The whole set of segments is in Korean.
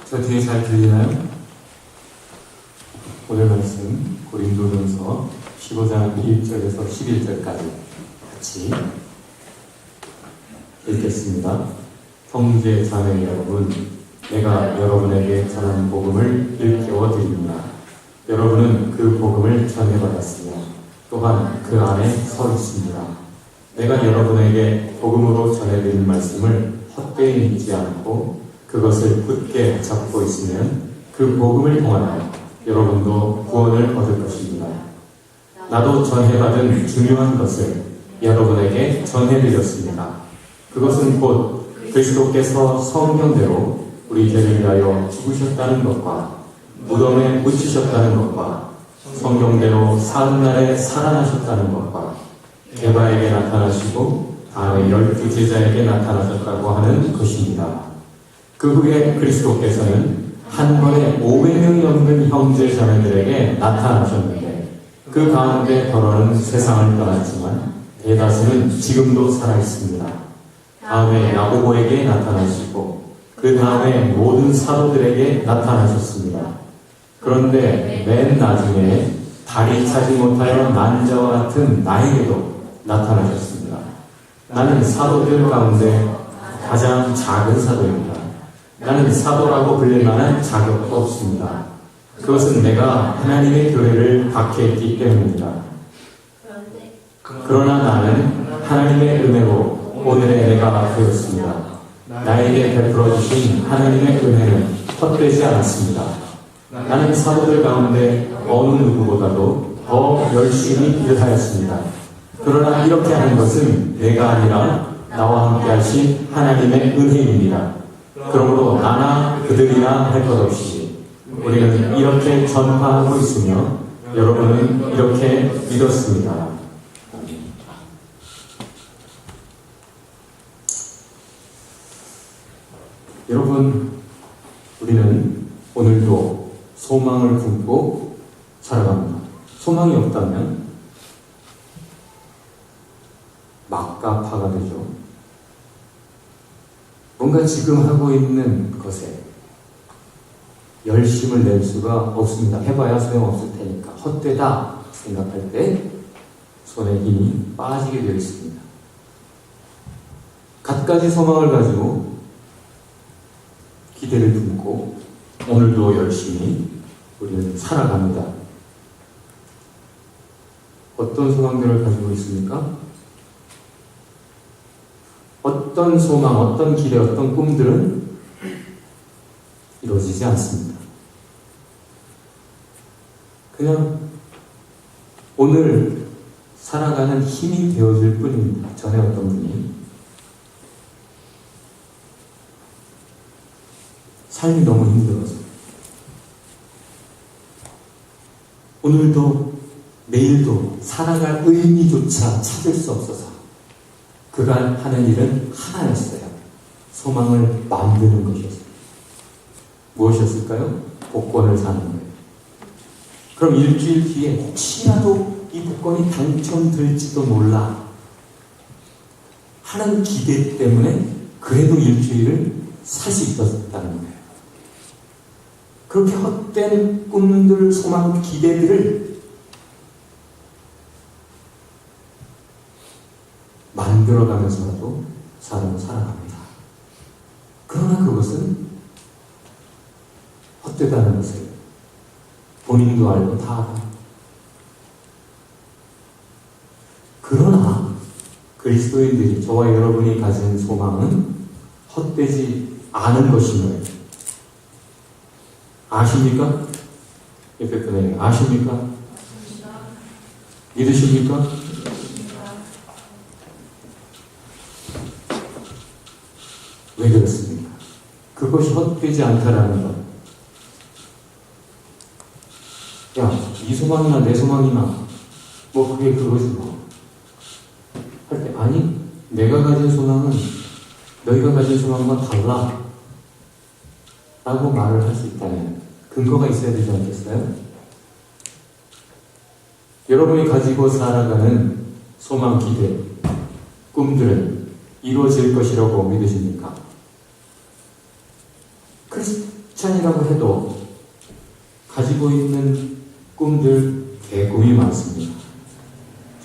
저 뒤에 잘 들리나요? 오늘 말씀 고린도전서 15장 1절에서 11절까지 같이 읽겠습니다. 형제 자매 여러분, 내가 여러분에게 전한 복음을 일깨워 드립니다. 여러분은 그 복음을 전해받았으며 또한 그 안에 서 있습니다. 내가 여러분에게 복음으로 전해드린 말씀을 헛되이 믿지 않고 그것을 굳게 잡고 있으면 그 복음을 통하여 여러분도 구원을 얻을 것입니다. 나도 전해받은 중요한 것을 여러분에게 전해드렸습니다. 그것은 곧 그리스도께서 성경대로 우리 죄를 위하여 죽으셨다는 것과 무덤에 묻히셨다는 것과 성경대로 사흘 날에 살아나셨다는 것과 게바에게 나타나시고 다음에 12제자에게 나타나셨다고 하는 것입니다. 그 후에 그리스도께서는 한 번에 500명이 넘는 형제 자매들에게 나타나셨는데 그 가운데 더러는 세상을 떠났지만 대다수는 지금도 살아있습니다. 다음에 야고보에게 나타나시고 그 다음에 모든 사도들에게 나타나셨습니다. 그런데 맨 나중에 다리 차지 못하여 난 자와 같은 나에게도 나타나셨습니다. 나는 사도들 가운데 가장 작은 사도입니다. 나는 사도라고 불릴 만한 자격도 없습니다. 그것은 내가 하나님의 교회를 박해했기 때문입니다. 그러나 나는 하나님의 은혜로 오늘의 내가 되었습니다. 나에게 베풀어 주신 하나님의 은혜는 헛되지 않았습니다. 나는 사도들 가운데 어느 누구보다도 더 열심히 일하였습니다. 그러나 이렇게 하는 것은 내가 아니라 나와 함께 하신 하나님의 은혜입니다. 그러므로 나나 그들이나 할 것 없이 우리는 이렇게 전파하고 있으며 여러분은 이렇게 믿었습니다. 여러분, 우리는 오늘도 소망을 품고 살아갑니다. 소망이 없다면 막가파가 되죠. 뭔가 지금 하고 있는 것에 열심을 낼 수가 없습니다. 해봐야 소용없을 테니까 헛되다 생각할 때 손에 힘이 빠지게 되어 있습니다. 갖가지 소망을 가지고 기대를 품고 오늘도 열심히 우리는 살아갑니다. 어떤 소망들을 가지고 있습니까? 어떤 소망, 어떤 기대, 어떤 꿈들은 이루어지지 않습니다. 그냥 오늘 살아가는 힘이 되어줄 뿐입니다. 전에 어떤 분이 삶이 너무 힘들어서 오늘도 내일도 살아갈 의미조차 찾을 수 없어서 그간 하는 일은 하나였어요. 소망을 만드는 것이었어요. 무엇이었을까요? 복권을 사는 거예요. 그럼 일주일 뒤에 혹시라도 이 복권이 당첨될지도 몰라 하는 기대 때문에 그래도 일주일을 살 수 있었다는 거예요. 그렇게 헛된 꿈들, 소망, 기대들을 만들어가면서라도 사람은 살아갑니다. 그러나 그것은 헛되다는 것을 본인도 알고 다 알아. 그러나 그리스도인들이 저와 여러분이 가진 소망은 헛되지 않은 것인 거예요. 아십니까? 옆에 분에게 아십니까? 믿으십니까? 왜 그렇습니까? 그것이 헛되지 않다라는 것. 야, 이 소망이나 내 소망이나 뭐 그게 그거지 뭐. 할 때 아니, 내가 가진 소망은 너희가 가진 소망과 달라 라고 말을 할 수 있다면 근거가 있어야 되지 않겠어요? 여러분이 가지고 살아가는 소망, 기대, 꿈들은 이루어질 것이라고 믿으십니까? 그래서 크리스찬이라고 해도 가지고 있는 꿈들, 개꿈이 많습니다.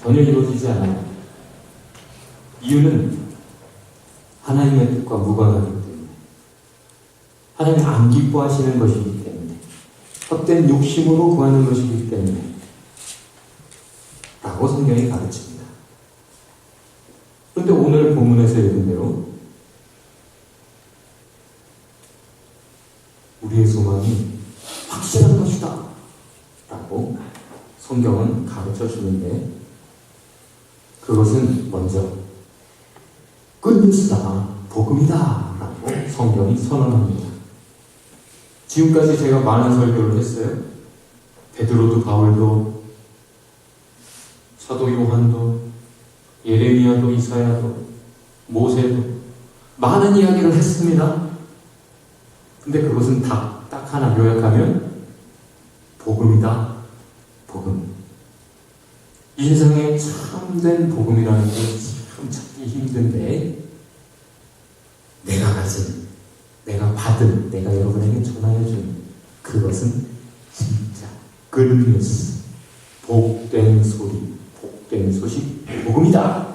전혀 이루어지지 않아요. 이유는 하나님의 뜻과 무관하기 때문에, 하나님 안 기뻐하시는 것이기 때문에, 헛된 욕심으로 구하는 것이기 때문에 라고 성경이 가르칩니다. 그런데 오늘 본문에서 읽은 대로 우리의 소망이 확실한 것이다 라고 성경은 가르쳐 주는데, 그것은 먼저 굿뉴스다, 복음이다 라고 성경이 선언합니다. 지금까지 제가 많은 설교를 했어요. 베드로도 바울도 사도 요한도 예레미야도 이사야도 모세도 많은 이야기를 했습니다. 근데 그것은 딱 하나 요약하면 복음이다. 복음. 이 세상에 참된 복음이라는 게 참 찾기 힘든데, 내가 가진, 내가 받은, 내가 여러분에게 전하여준 그것은 진짜 굿뉴스, 복된 소리, 복된 소식, 복음이다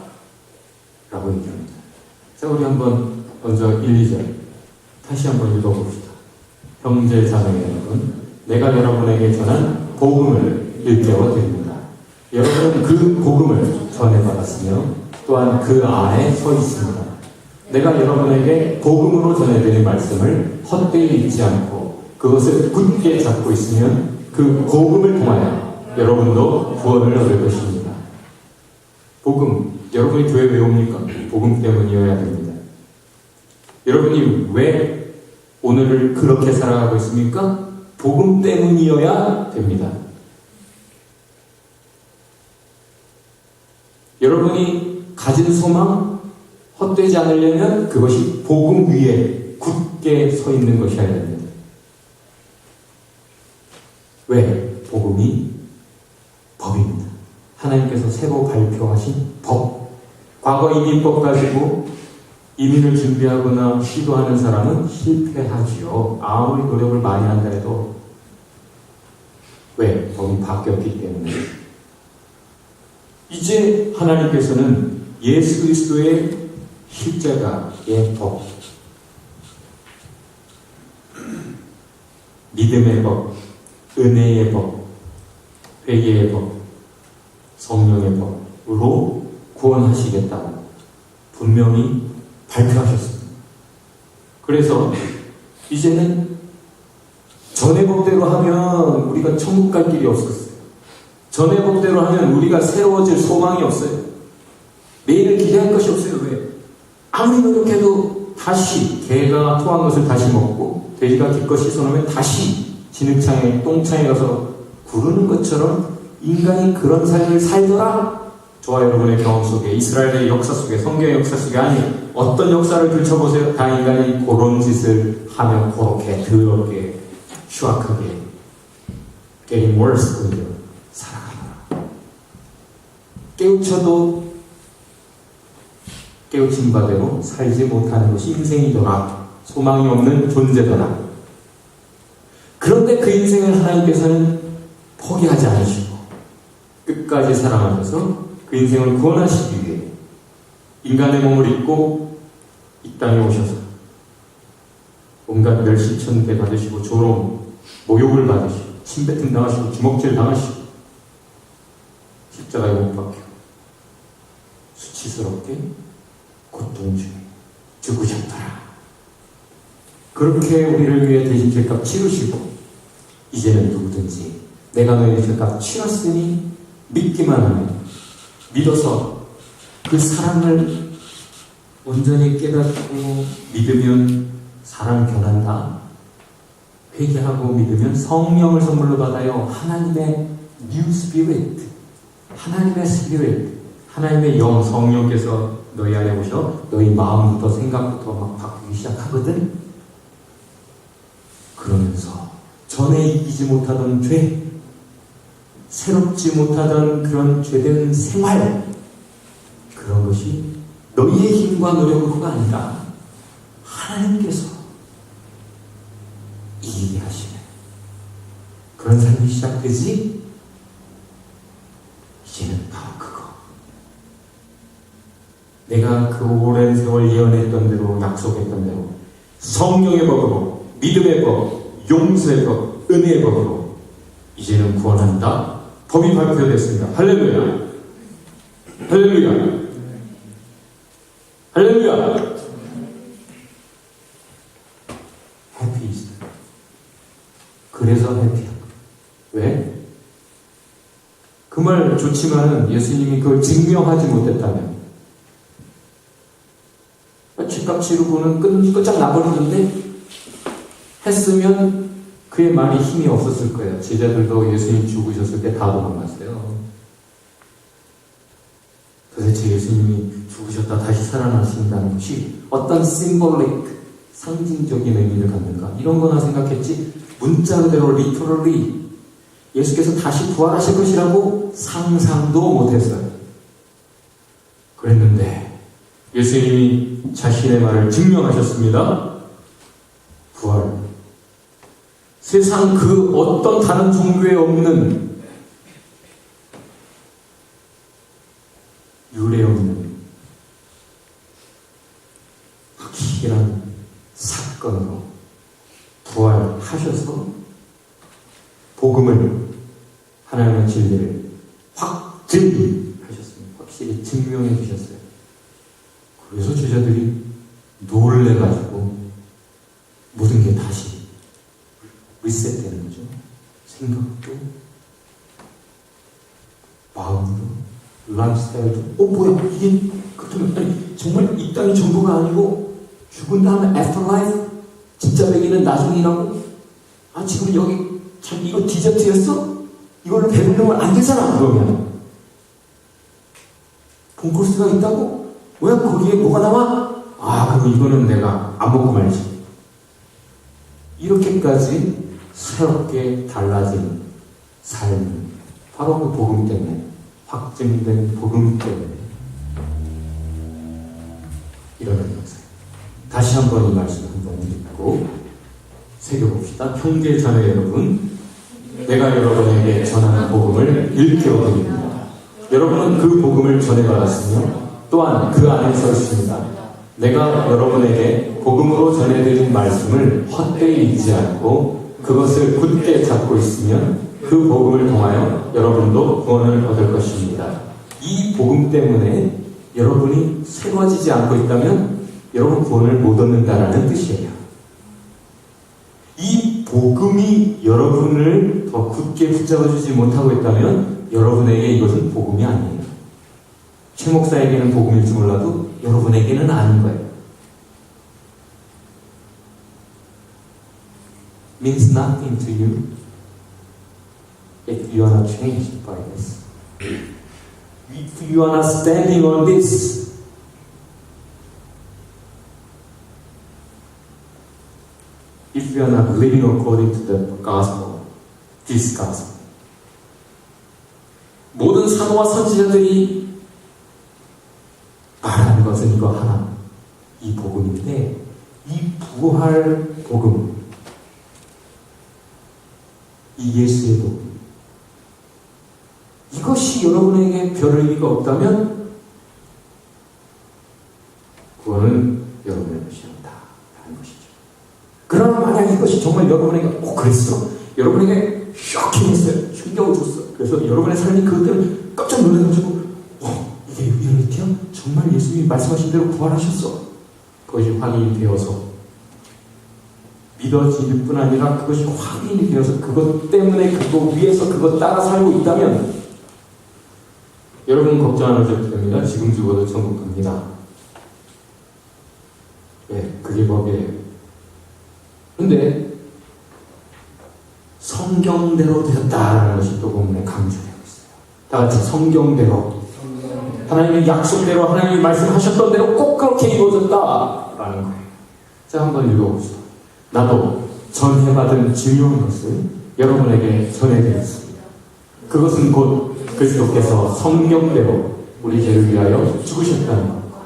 라고 얘기합니다. 자, 우리 한번 먼저 1, 2절 다시 한번 읽어봅시다. 형제 자매 여러분, 내가 여러분에게 전한 복음을 일깨워 드립니다. 여러분은 그 복음을 전해받았으며 또한 그 안에 서 있습니다. 내가 여러분에게 복음으로 전해드린 말씀을 헛되이 잊지 않고 그것을 굳게 잡고 있으면 그 복음을 통하여 여러분도 구원을 얻을 것입니다. 복음, 여러분이 교회 왜 옵니까? 복음 때문이어야 됩니다. 여러분이 왜 오늘을 그렇게 살아가고 있습니까? 복음 때문이어야 됩니다. 여러분이 가진 소망 헛되지 않으려면 그것이 복음 위에 굳게 서 있는 것이어야 됩니다. 왜? 복음이 법입니다. 하나님께서 새로 발표하신 법. 과거 이민법 가지고 이민을 준비하거나 시도하는 사람은 실패하지요. 아무리 노력을 많이 한다 해도. 왜? 법이 바뀌었기 때문에. 이제 하나님께서는 예수 그리스도의 십자가의 법, 믿음의 법, 은혜의 법, 회개의 법, 성령의 법으로 구원하시겠다고 분명히 발표하셨습니다. 그래서 이제는 전의 법대로 하면 우리가 천국 갈 길이 없었어요. 전의 법대로 하면 우리가 새로워질 소망이 없어요. 내일을 기대할 것이 없어요. 왜? 아무리 노력해도 다시 개가 토한 것을 다시 먹고 돼지가 기껏 씻어놓으면 다시 진흙창에 똥창에 가서 구르는 것처럼 인간이 그런 삶을 살더라. 저와 여러분의 경험 속에, 이스라엘의 역사 속에, 성경의 역사 속에, 아니 어떤 역사를 들춰보세요. 다 인간이 그런 짓을 하며 그렇게 더럽게 추악하게 getting worse 오히려 살아가더라. 깨우쳐도 깨우친 바대로 살지 못하는 것이 인생이더라. 소망이 없는 존재더라. 그런데 그 인생을 하나님께서는 포기하지 않으시고 끝까지 사랑하셔서 그 인생을 구원하시기 위해 인간의 몸을 입고 이 땅에 오셔서 온갖 멸시천대 받으시고 조롱, 모욕을 받으시고 침뱉음 당하시고 주먹질 당하시고 십자가에 못 박혀 수치스럽게 고통 중에 죽으셨더라. 그렇게 우리를 위해 대신 죄값 치르시고 이제는 누구든지 내가 너희의 죄값 치렀으니 믿기만 하면, 믿어서 그 사랑을 온전히 깨닫고 믿으면 사랑 변한다. 회개하고 믿으면 성령을 선물로 받아요. 하나님의 new spirit, 하나님의 spirit, 하나님의 영, 성령께서 너희 안에 오셔 너희 마음부터 생각부터 막 바꾸기 시작하거든. 그러면서 전에 이기지 못하던 죄, 새롭지 못하던 그런 죄된 생활, 그런 것이 너희의 힘과 노력으로가 아니라 하나님께서 이 다른 삶이 시작되지? 이제는 바로 그거. 내가 그 오랜 세월 예언했던 대로, 약속했던 대로 성령의 법으로, 믿음의 법, 용서의 법, 은혜의 법으로 이제는 구원한다. 법이 발표됐습니다. 할렐루야. 할렐루야. 할렐루야. 해피이스트. 그래서 해피야. 왜? 그 말 좋지만은 예수님이 그걸 증명하지 못했다면, 집값 치르고는 끝장 나버리는데 했으면 그의 말이 힘이 없었을 거예요. 제자들도 예수님 죽으셨을 때 다 도망갔어요. 도대체 예수님이 죽으셨다 다시 살아나신다는 것이 어떤 심볼릭, 상징적인 의미를 갖는가, 이런 거나 생각했지, 문자 그대로 리터럴리 예수께서 다시 부활하실 것이라고 상상도 못했어요. 그랬는데 예수님이 자신의 말을 증명하셨습니다. 부활. 세상 그 어떤 다른 종교에 없는, 유례 없는 확실한 사건으로 부활하셔서 복음을, 하나님의 진리를 확증하셨습니다. 확실히 증명해 주셨어요. 그래서 제자들이 놀래가지고 모든 게 다시 리셋되는 거죠. 생각도, 마음도, 라이프스타일도. 뭐야, 이게 그렇다면, 아니 정말 이 땅이 전부가 아니고 죽은 다음에 애프터라이프, 진짜 배기는 나중이라고? 지금 여기 참 이거 디저트였어? 이걸로 배부르면 안 되잖아. 그러면 본코스가 있다고? 왜 거기에 뭐가 나와? 그럼 이거는 내가 안 먹고 말지. 이렇게까지 새롭게 달라진 삶, 바로 그 복음 때문에, 확증된 복음 때문에 일어나는 것을. 다시 한번 이 말씀 한번 읽고 새겨봅시다. 형제 자매 여러분, 내가 여러분에게 전하는 복음을 일깨워드립니다. 여러분은 그 복음을 전해받았으며 또한 그 안에 서 있습니다. 내가 여러분에게 복음으로 전해드린 말씀을 헛되이 잊지 않고 그것을 굳게 잡고 있으면 그 복음을 통하여 여러분도 구원을 얻을 것입니다. 이 복음 때문에 여러분이 새로워지지 않고 있다면 여러분 구원을 못 얻는다라는 뜻이에요. 이 복음이 여러분을 더 굳게 붙잡아주지 못하고 있다면 여러분에게 이것은 복음이 아니에요. 최 목사에게는 복음일지 몰라도 여러분에게는 아닌 거예요. Means nothing to you if you are not changed by this. If you are not standing on this, if you are not living according to the gospel, this gospel. 모든 사도와 선지자들이 말하는 것은 이거 하나, 이 복음인데, 이 부활 복음, 이 예수의 복음, 이것이 여러분에게 별 의미가 없다면 구원은 여러분의 것이 아니다 라는 것이죠. 그러나 만약 이것이 정말 여러분에게 그랬어, 여러분에게 쇼킹했어요, 충격을 줬어, 그래서 여러분의 삶이 그것 때문에 깜짝 놀라가지고 이게 리얼리티야? 정말 예수님이 말씀하신 대로 부활하셨어. 그것이 확인이 되어서 믿어질 뿐 아니라 그것이 확인이 되어서 그것 때문에 그거 위에서 그것 따라 살고 있다면 여러분 걱정 안 하셔도 됩니다. 지금 죽어도 천국 갑니다. 네, 그게 법이에요. 근데 성경대로 되었다라는 것이 또 본문에 강조되고 있어요. 다 같이 성경대로, 하나님의 약속대로, 하나님이 말씀하셨던 대로 꼭 그렇게 이루어졌다라는 거예요. 자, 한번 읽어봅시다. 나도 전해받은 중요한 것을 여러분에게 전해드렸습니다. 그것은 곧 그리스도께서 성경대로 우리 죄를 위하여 죽으셨다는 것과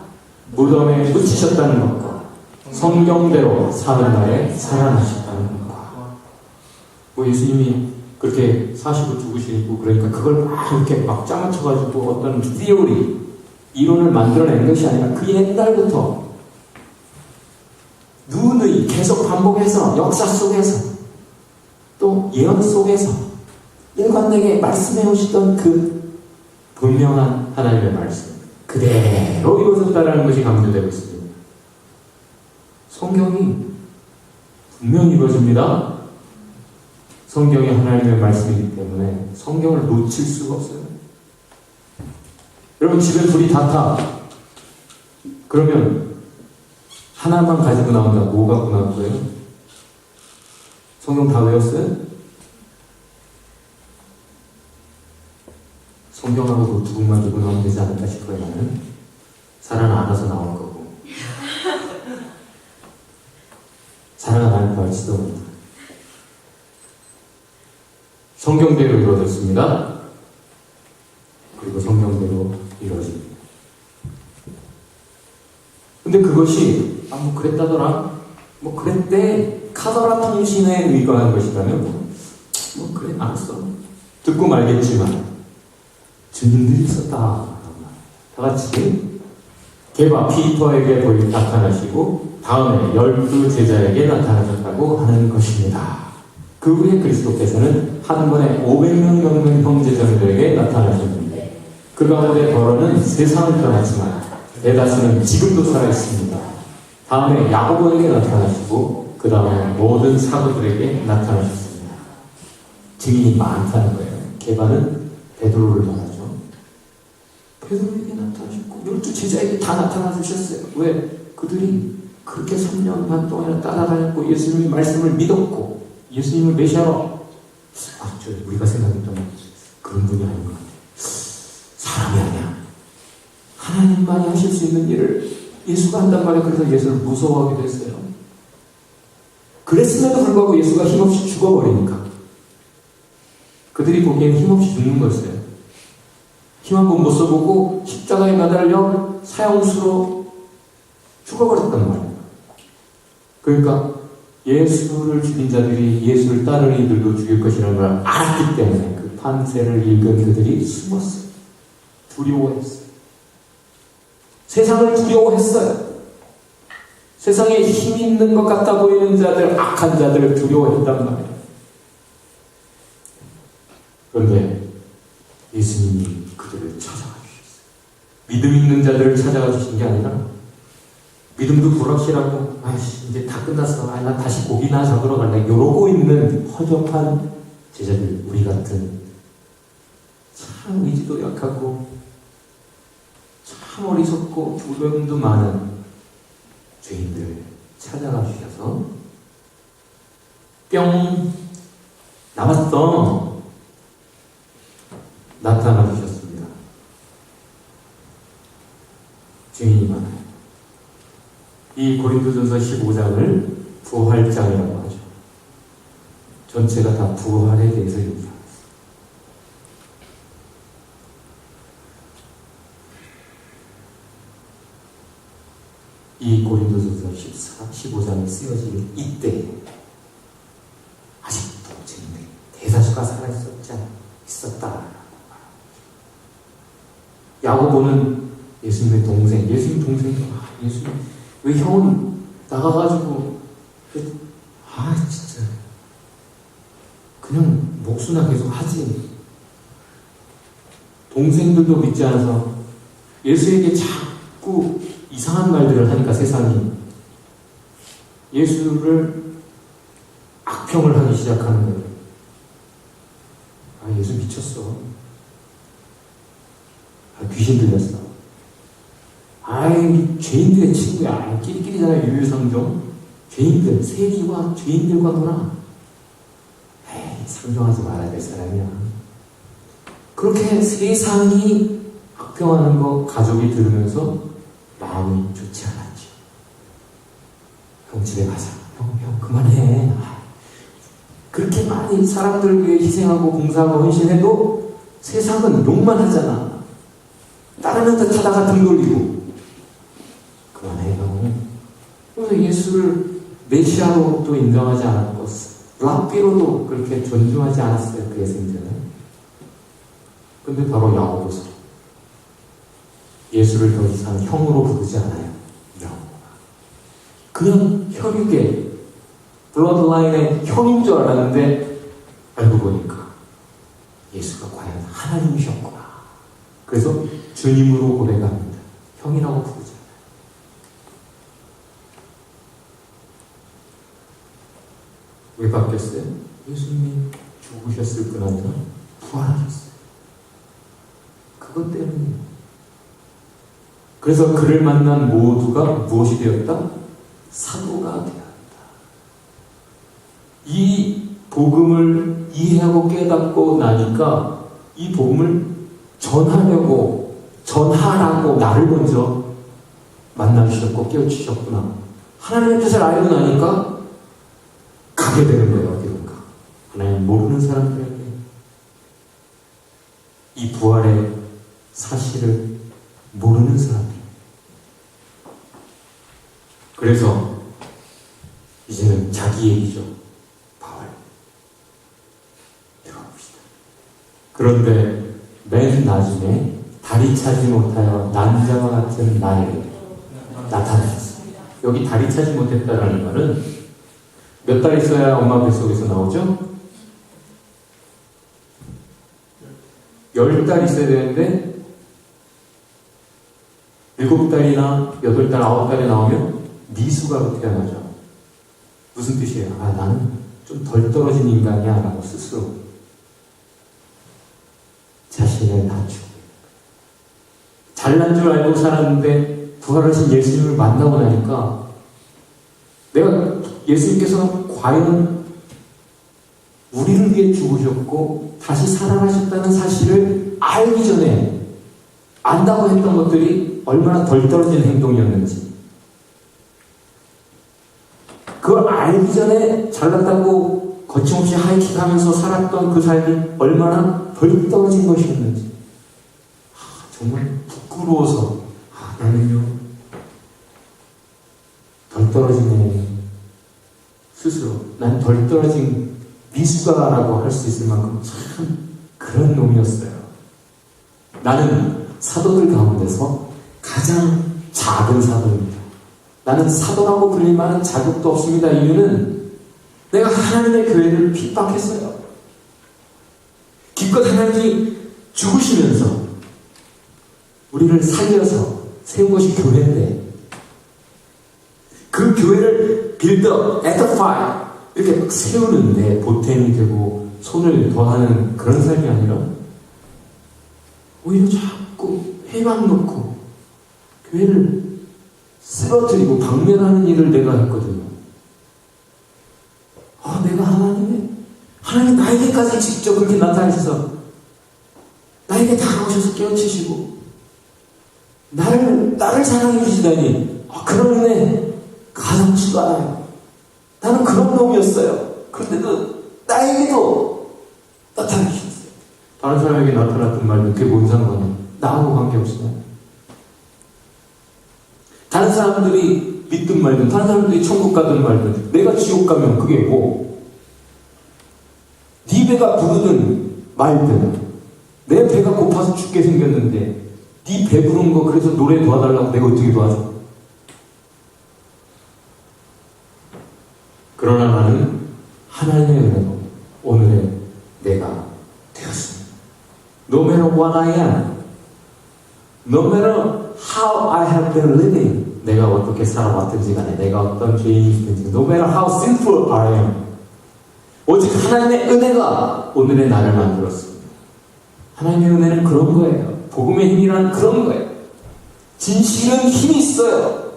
무덤에 묻히셨다는 것과 성경대로 사는 날에 살아나셨다는 것과, 예수님이 그렇게 사시고 죽으시고 그러니까 그걸 막 이렇게 막 짜맞춰가지고 어떤 티오리, 이론을 만들어낸 것이 아니라 그 옛날부터 누누이 계속 반복해서 역사 속에서 또 예언 속에서 일관되게 말씀해 오시던 그 분명한 하나님의 말씀 그대로 이루어졌다는 것이 강조되고 있습니다. 성경이 분명히 이루어집니다. 성경이 하나님의 말씀이기 때문에 성경을 놓칠 수가 없어요. 여러분 집에 불이 다 타. 그러면 하나만 가지고 나온다. 뭐 갖고 나올 거예요? 성경 다 외웠어요? 성경하고 노트북만 들고 나오면 되지 않을까 싶어요. 나는 살아나가서 나올 거고 살아나갈까 할지도 모른다. 성경대로 이루어졌습니다. 그리고 성경대로 이루어집니다. 근데 그것이 뭐 그랬다더라, 뭐 그랬대, 카더라 통신에 의거한 것이라면 뭐 그래 알았어 듣고 말겠지만 증인들이 있었다. 다 같이 개바 피터에게 나타나시고 다음에 12 제자에게 나타나셨다고 하는 것입니다. 그 후에 그리스도께서는 한 번에 500명 넘는 형제자매들에게 나타나셨는데 그 가운데 더러는 세상을 떠났지만 대다수는 지금도 살아있습니다. 다음에 야고보에게 나타나시고 그 다음에 모든 사도들에게 나타나셨습니다. 증인이 많다는 거예요. 개바는 베드로를 말하죠. 베드로에게 나타나셨고 12 제자에게 다 나타나 주셨어요. 왜? 그들이 그렇게 3년 반 동안이나 따라다녔고 예수님의 말씀을 믿었고 예수님을 메시아로 우리가 생각했던 그런 분이 아닌 것 같아요. 사람이 아니야. 하나님만이 하실 수 있는 일을 예수가 한단 말이에요. 그래서 예수를 무서워하게 됐어요. 그랬음에도 불구하고 예수가 힘없이 죽어버리니까 그들이 보기에는 힘없이 죽는 거였어요. 힘 한 번 못 써보고 십자가에 매달려 사형수로 죽어버렸단 말이에요. 그러니까 예수를 죽인 자들이 예수를 따르는 이들도 죽일 것이라는 걸 알았기 때문에 그 판세를 읽은 그들이 숨었어요. 두려워했어요. 세상을 두려워했어요. 세상에 힘 있는 것 같아 보이는 자들, 악한 자들을 두려워했단 말이에요. 그런데 예수님이 그들을 찾아가 주셨어요. 믿음 있는 자들을 찾아가 주신 게 아니라 믿음도 불확실하고 아이씨 이제 다 끝났어. 나 다시 고기나 잡으러 갈래. 이러고 있는 허접한 제자들, 우리 같은 참 의지도 약하고 참 어리석고 두려움도 많은 죄인들 찾아가 주셔서 뿅 나왔어. 나타나 주셨습니다. 죄인이 많아요. 이 고린도전서 15장을 부활장이라고 하죠. 전체가 다 부활에 대해서 얘기하고 있어요. 이 고린도전서 15장이 쓰여질 이때 아직도 죄인들 대다수가 살아있었다. 야고보는 예수님의 동생, 예수님 동생이 예수님 왜 형은 나가가지고 진짜 그냥 목수나 계속 하지. 동생들도 믿지 않아서 예수에게 자꾸 이상한 말들을 하니까 세상이 예수를 악평을 하기 시작하는 거예요. 예수 미쳤어. 귀신 들렸어. 죄인들의 친구야. 끼리끼리잖아요. 유유상종. 죄인들, 세리와 죄인들과 놀아. 상종하지 말아야 될 사람이야. 그렇게 세상이 악평하는 거 가족이 들으면서 마음이 좋지 않았죠. 형 집에 가자. 형 그만해. 그렇게 많이 사람들 위해 희생하고 봉사하고 헌신해도 세상은 욕만 하잖아. 따르는 듯 하다가 등 돌리고. 그만해 형. 그래서 예수를 메시아로 또 인정하지 않았고 랍비로도 그렇게 존중하지 않았어요. 그의 생전에. 근데 바로 야고보서 예수를 더 이상 형으로 부르지 않아요. 그냥 혈육의 블러드라인의 형인 줄 알았는데 알고 보니까 예수가 과연 하나님이셨구나. 그래서 주님으로 고백합니다. 형이라고 부르지 않아요. 왜 바뀌었어요? 예수님이 죽으셨을 뿐 아니라 부활하셨어요. 그것 때문이에요. 그래서 그를 만난 모두가 무엇이 되었다? 사도가 되었다. 이 복음을 이해하고 깨닫고 나니까 이 복음을 전하라고 나를 먼저 만나주셨고 깨우치셨구나. 하나님의 뜻을 알고 나니까 가게 되는 거예요. 어디론가. 하나님 모르는 사람들에게 이 부활의 사실을 모르는 사람들. 그래서 이제는 자기 얘기죠. 바울. 들어봅시다. 그런데 맨 나중에 다리 차지 못하여 난자와 같은 나에게 나타나셨습니다. 여기 다리 차지 못했다라는 말은 몇 달 있어야 엄마 뱃속에서 나오죠? 10달 있어야 되는데 7달이나 8달, 9달에 나오면 미숙아로 태어나죠. 무슨 뜻이에요? 나는 좀 덜 떨어진 인간이야 라고 스스로 자신을 낮추고 잘난 줄 알고 살았는데 부활하신 예수님을 만나고 나니까 내가 예수님께서 과연 우리를 위해 죽으셨고 다시 살아나셨다는 사실을 알기 전에 안다고 했던 것들이 얼마나 덜 떨어진 행동이었는지, 그걸 알기 전에 잘났다고 거침없이 하이킥하면서 살았던 그 삶이 얼마나 덜 떨어진 것이었는지, 정말 부끄러워서 나는요 덜 떨어지네, 스스로 난 덜 떨어진 미숙아라고 할 수 있을 만큼 참 그런 놈이었어요. 나는 사도들 가운데서 가장 작은 사도입니다. 나는 사도라고 불릴 만한 자격도 없습니다. 이유는 내가 하나님의 교회를 핍박했어요. 기껏 하나님이 죽으시면서 우리를 살려서 세운 것이 교회인데, 그 교회를 build, edify 이렇게 막 세우는데 보탬이 되고 손을 더하는 그런 삶이 아니라 오히려 자꾸 회방 놓고 교회를 쓰러뜨리고 방면하는 일을 내가 했거든요. 내가 하나님 나에게까지 직접 그렇게 나타나셔서 나에게 다가오셔서 깨우치시고 나를 사랑해 주시다니, 그런 은혜 가상치도 않아요. 나는 그런 놈이었어요. 그런데도 나에게도 나타나셨어요. 다른 사람에게 나타났던 말은 그게 뭔 상관이에요? 나하고 관계없어요. 다른 사람들이 믿든 말든, 다른 사람들이 천국 가든 말든, 내가 지옥 가면 그게 뭐? 네 배가 부르든 말든, 내 배가 고파서 죽게 생겼는데 네 배부른 거 그래서 노래 도와달라고 내가 어떻게 도와줘? 그러나 나는 하나님의 은혜로 오늘의 내가 되었습니다. No matter what I am, no matter how I have been living, 내가 어떻게 살아왔든지 간에, 내가 어떤 죄인이든지, no matter how sinful I am, 오직 하나님의 은혜가 오늘의 나를 만들었습니다. 하나님의 은혜는 그런 거예요. 복음의 힘이란 그런 거예요. 진실은 힘이 있어요.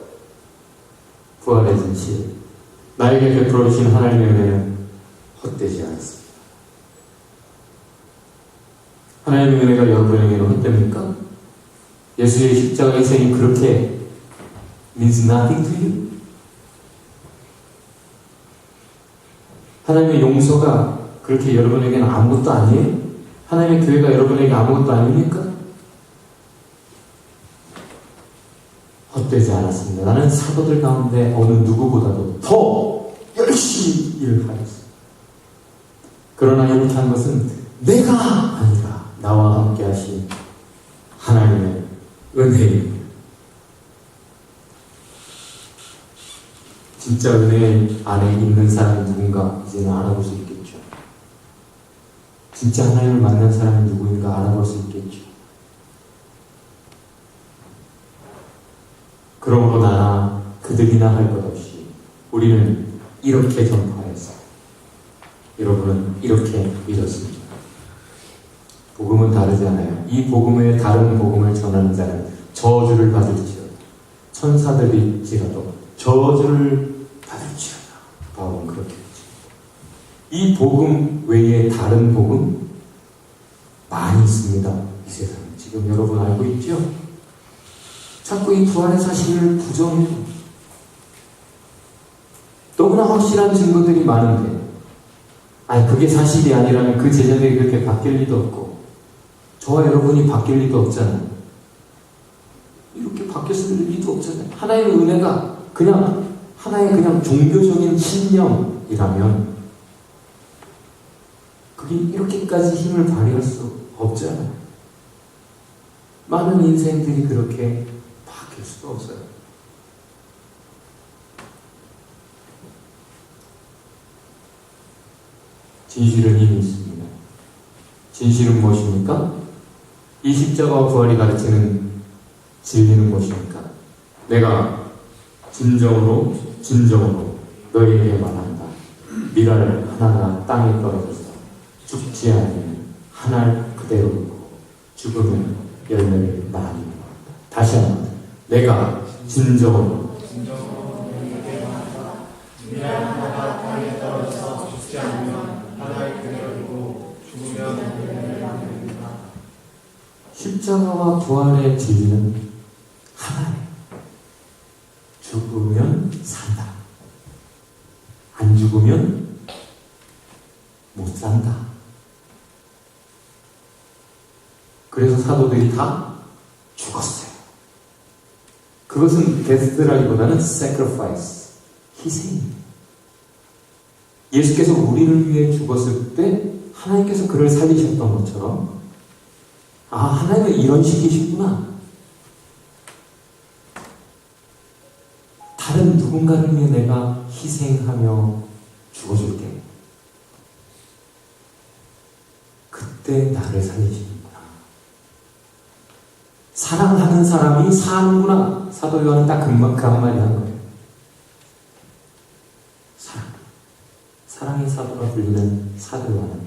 부활의 진실. 나에게 베풀어 주신 하나님의 은혜는 헛되지 않습니다. 하나님의 은혜가 여러분에게는 헛됩니까? 예수의 십자가 희생이 그렇게 means nothing to you? 하나님의 용서가 그렇게 여러분에게는 아무것도 아니에요? 하나님의 교회가 여러분에게 아무것도 아닙니까? 헛되지 않았습니다. 나는 사도들 가운데 어느 누구보다도 더 열심히 일을 하였습니다. 그러나 이렇게 한 것은 내가 아니라 나와 함께 하신 하나님의 은혜입니다. 진짜 은혜 안에 있는 사람이 누군가 이제는 알아볼 수 있겠죠. 진짜 하나님을 만난 사람이 누구인가 알아볼 수 있겠죠. 그러므로 나나 그들이나 할 것 없이 우리는 이렇게 전파해서 여러분은 이렇게 믿었습니다. 복음은 다르지 않아요. 이 복음 외에 다른 복음을 전하는 자는 저주를 받을지어다. 천사들일지라도 저주를 받을지어다. 바울은 그렇게 했죠. 이 복음 외에 다른 복음 많이 있습니다. 이 세상에. 지금 여러분 알고 있죠? 자꾸 이 부활의 사실을 부정해요. 너무나 확실한 증거들이 많은데 그게 사실이 아니라면 그 제자들이 그렇게 바뀔 리도 없고 저와 여러분이 바뀔 리도 없잖아요. 이렇게 바뀌었을 리도 없잖아요. 하나의 은혜가 그냥 하나의 그냥 종교적인 신념이라면 그게 이렇게까지 힘을 발휘할 수 없잖아요. 많은 인생들이 그렇게 바뀔 수도 없어요. 진실은 힘이 있습니다. 진실은 무엇입니까? 이 십자가와 부활이 가르치는 진리는 무엇입니까? 내가 진정으로 너희에게 말한다. 미랄 하나가 땅에 떨어져서 죽지 않으면 한 알 그대로 있고 죽으면 열매를 많이 먹는다. 다시 한번 내가 진정으로 너희에게 말한다. 미랄 하나가 땅에 떨어져서 죽지 않으면 한 알 그대로 있고 죽으면 열매를 많이 먹는다. 십자가와 부활의 진리는 하나예요. 죽으면 산다. 안 죽으면 못 산다. 그래서 사도들이 다 죽었어요. 그것은 데스라기보다는 sacrifice, 희생입니다. 예수께서 우리를 위해 죽었을 때 하나님께서 그를 살리셨던 것처럼 하나님은 이런 식이시구나. 다른 누군가를 위해 내가 희생하며 죽어줄게. 그때 나를 살리시는구나. 사랑하는 사람이 사는구나. 사도 요한은 딱 그 한마디 한 거예요. 사랑의 사도가 불리는 사도 요한은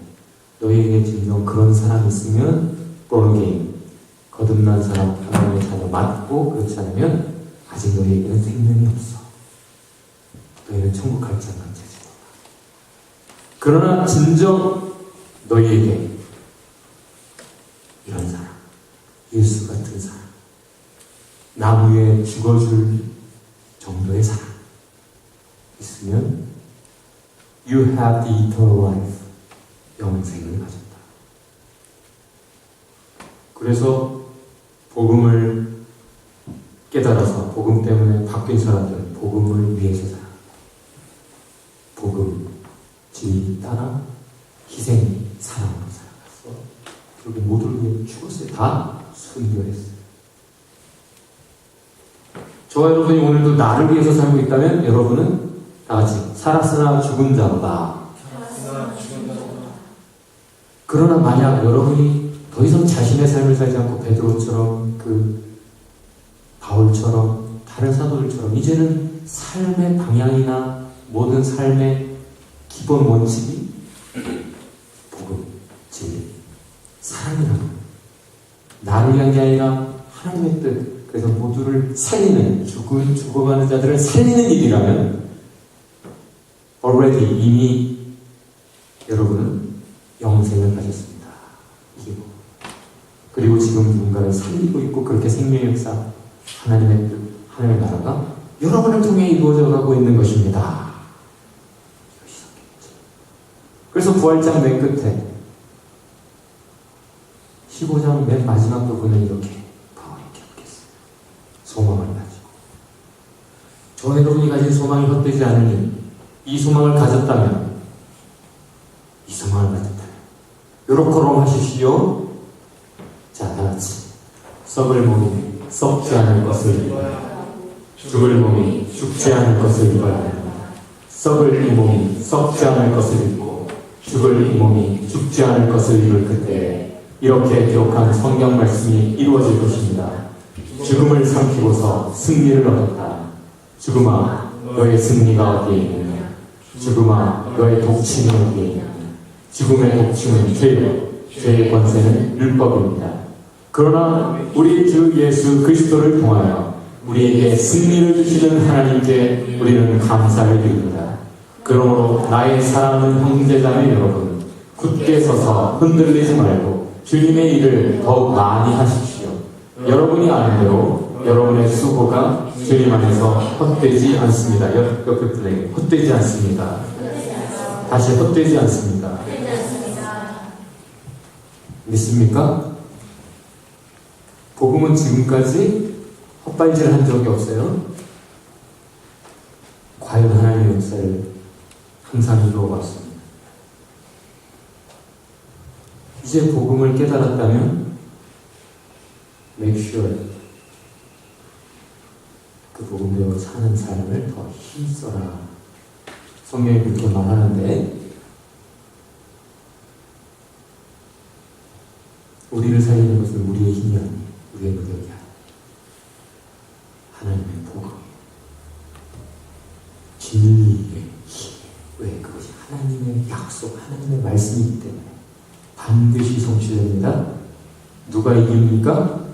너희에게 진정 그런 사람이 있으면 born 거듭난 사람 하나님의 자녀 맞고 그렇지 않으면 아직 너희에게는 생명이 없어. 너희는 천국 갈지 안 갈지 몰라. 그러나 진정 너희에게 이런 사람, 예수 같은 사람, 나무에 죽어줄 정도의 사람 있으면 You have the eternal life. 영생을 가졌다. 그래서 복음을 깨달아서 복음 때문에 바뀐 사람들은 복음을 위해서 살아. 복음, 진리 따라 희생이 사랑으로 살아갔어. 그리고 모두를 위해 죽었어요. 다 순교했어요. 저와 여러분이 오늘도 나를 위해서 살고 있다면 여러분은 다 같이 살았으나 죽은 자로다. 그러나 만약 여러분이 더 이상 자신의 삶을 살지 않고 베드로처럼 바울처럼 다른 사도들처럼 이제는 삶의 방향이나 모든 삶의 기본 원칙이 복음, 진리, 사랑이라는 거예요. 나를 위한 게 아니라 하나님의 뜻. 그래서 모두를 살리는 죽어가는 자들을 살리는 일이라면 already 이미 여러분은 영생을 가졌습니다. 이게 뭐. 그리고 지금 누군가를 살리고 있고 그렇게 생명의 역사 하나님의 뜻, 하나님의 나라가 여러분을 통해 이루어져 가고 있는 것입니다. 그래서 부활장 맨 끝에 15장 맨 마지막 부분은 이렇게 바울이 기록했어요. 소망을 가지고 저 여러분이 가진 소망이 헛되지 않으니 이 소망을 가졌다면 이 상황을 받았다. 요렇게로 하십시오. 자, 다같이 썩을 몸이 썩지 않을 것을 입어야 죽을 몸이 죽지 않을 것을 입어야 합니다. 썩을 이 몸이 썩지 않을 것을 입고 죽을 이 몸이 죽지 않을 것을 입을 그때 이렇게 기록한 성경 말씀이 이루어질 것입니다. 죽음을 삼키고서 승리를 얻었다. 죽음아, 너의 승리가 어디에 있느냐? 죽음아, 너의 독침이 어디에 있느냐? 죽음의 독침은 죄요, 죄의 권세는 율법입니다. 그러나 우리 주 예수 그리스도를 통하여 우리에게 승리를 주시는 하나님께 우리는 감사를 드립니다. 그러므로 나의 사랑하는 형제자매 여러분, 굳게 서서 흔들리지 말고 주님의 일을 더욱 많이 하십시오. 여러분이 아는 대로 여러분의 수고가 주님 안에서 헛되지 않습니다. 옆에 분에게 헛되지 않습니다. 다시 헛되지 않습니다. 믿습니까? 복음은 지금까지 헛발질을 한 적이 없어요. 과연 하나님의 역사를 항상 이루어왔습니다. 이제 복음을 깨달았다면 make sure 그 복음대로 사는 삶을 더 힘써라. 성경이 그렇게 말하는데 우리를 살리는 것은 우리의 힘이 아니에요. 우리의 노력이 아니에요. 하나님의 복음, 진리의 힘. 왜? 그것이 하나님의 약속, 하나님의 말씀이기 때문에 반드시 성취됩니다. 누가 이깁니까?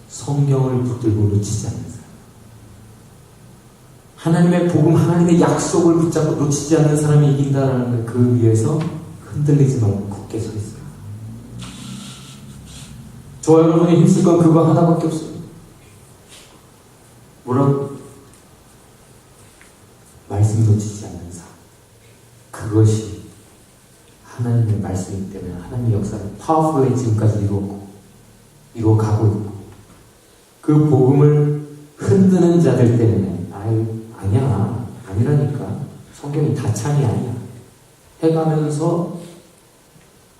성경을 붙들고 놓치지 않는 사람. 하나님의 복음, 하나님의 약속을 붙잡고 놓치지 않는 사람이 이긴다라는 걸 그 위에서 흔들리지 말고 굳게 서 있어요. 저와 여러분이 힘쓸 건 그거 하나밖에 없어요. 뭐라고? 말씀 놓치지 않는 삶. 그것이 하나님의 말씀이기 때문에 하나님의 역사를 파워풀하게 지금까지 이루어가고 있고 그 복음을 흔드는 자들 때문에 아니라니까 성경이 다창이 아니야 해가면서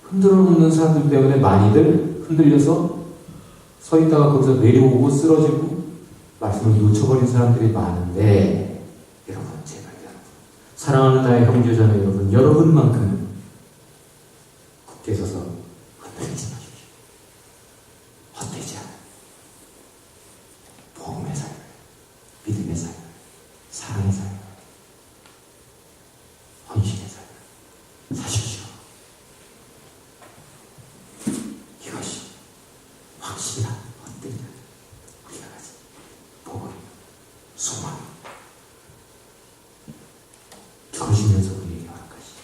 흔들어 놓는 사람들 때문에 많이들 흔들려서 서 있다가 거기서 내려오고 쓰러지고 말씀을 놓쳐버린 사람들이 많은데 여러분, 제발 여러분, 사랑하는 나의 형제자매 여러분, 여러분만큼은 굳게 서서 흔들리지 마십시오. 헛되지 않은 복음의 삶, 믿음의 삶, 사랑의 삶, 헌신의 삶 사십시오. 이것이 확실한 헛되지 않은 우리가 가진 복음, 소망, 죽으시면서 우리에게 허락하신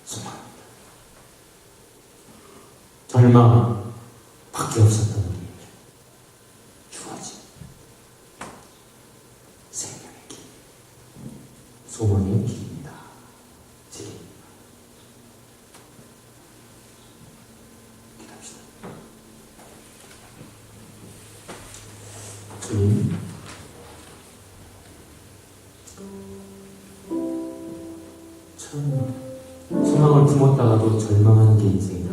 소망입니다. 절망 밖에 없었던 우리에게 주어진 생명의 길, 소망의 길입니다. 진리입니다. 기도합시다. 주님, 참 소망을 품었다가도 절망하는 게 인생이다.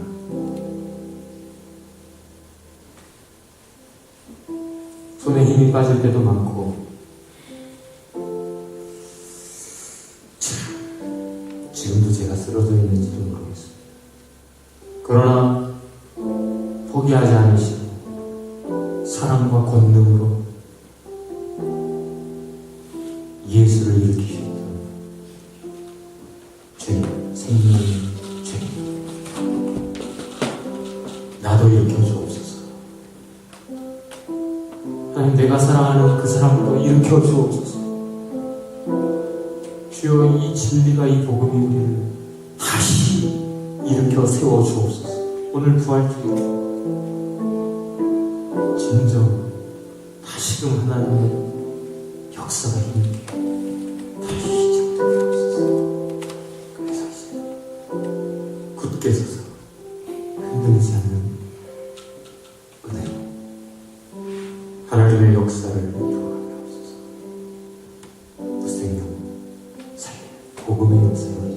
손에 힘이 빠질 때도 많고 지금도 제가 쓰러져 있는지도 모르겠습니다. 그러나 포기하지 않으시고 사랑과 권능으로 예수를 일으키셨던 주님, 생명의 주님, 나도 일으켜 주옵소서. 하나님, 내가 사랑하는 그 사람도 일으켜 주옵소서. 주여, 이 진리가, 이 복음이 우리를 다시 일으켜 세워 주옵소서. 오늘 부활주일 진정 다시금 하나님의 역사가 힘있게 다시 시작되게 하옵소서. 그래서 이제 굳게 서서 흔들리지 않는 은혜로 하나님의 역사를 이루어가게 하옵소서. 무생명, 살림, 복음의 역사를